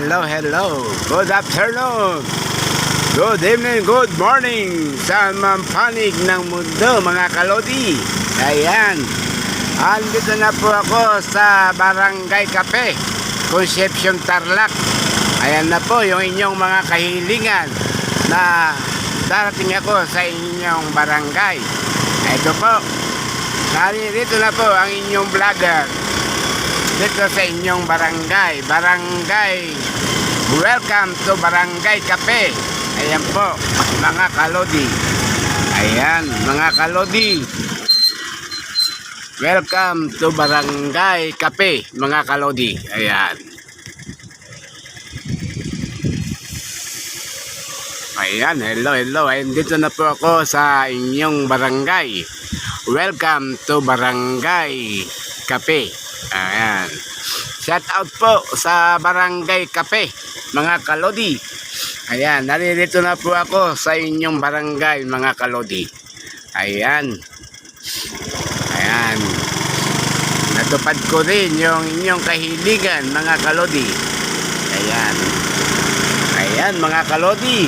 hello. Good afternoon. Good evening, good morning. Saan man panig ng mundo, mga kalodi. Ayan. Andito na po ako sa Barangay Cafe, Concepcion, Tarlac. Ayan na po yung inyong mga kahilingan na darating ako sa inyong barangay. Ito po. Dito na po ang inyong vlogger. Dito sa inyong barangay. Welcome to Barangay Cafe. Ayan po, mga kalodi. Ayan, mga kalodi. Welcome to Barangay Cafe, mga kalodi. Ayan. Ayan, hello. Ayan, dito na po ako sa inyong barangay. Welcome to Barangay Cafe. Ayan. Shout out po sa Barangay Cafe, mga kalodi. Ayan, naririto na po ako sa inyong barangay, mga kalodi. Ayan. Ayan. Natupad ko rin yung inyong kahilingan, mga kalodi. Ayan. Ayan, mga kalodi.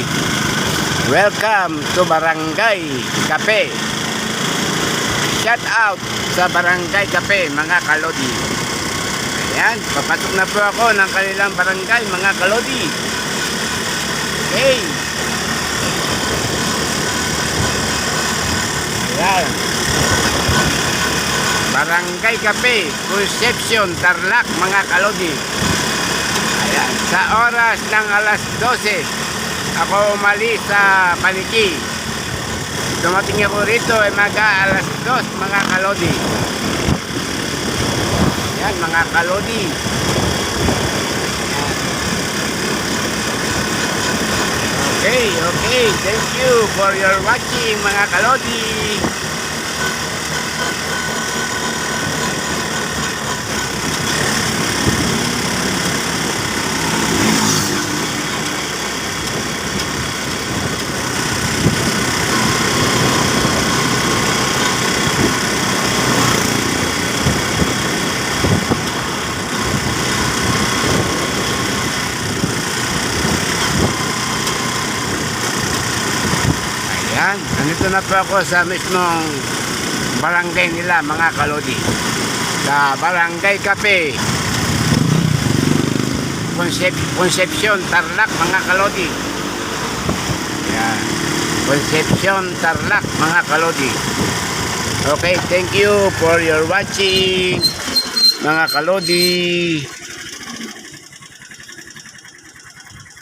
Welcome to Barangay Cafe. Shout out sa Barangay Cafe, mga kalodi. Ayan, papasok na po ako ng kanilang barangay, mga kalodi. Okay. Ayan. Barangay Cafe, Concepcion, Tarlac, mga kalodi. Ayan, sa oras ng alas 12, ako umalis sa Paniki. Dumating ako rito ay alas 2, mga kalodi. Yan, mga kalodi. Okay. Thank you for your watching, mga kalodi. Ayan, nandito na po ako sa mismong barangay nila, mga kalodi. Sa Barangay Cafe, Concepcion, Tarlac, mga kalodi. Ayan, Concepcion, Tarlac, mga kalodi. Okay, thank you for your watching, mga kalodi.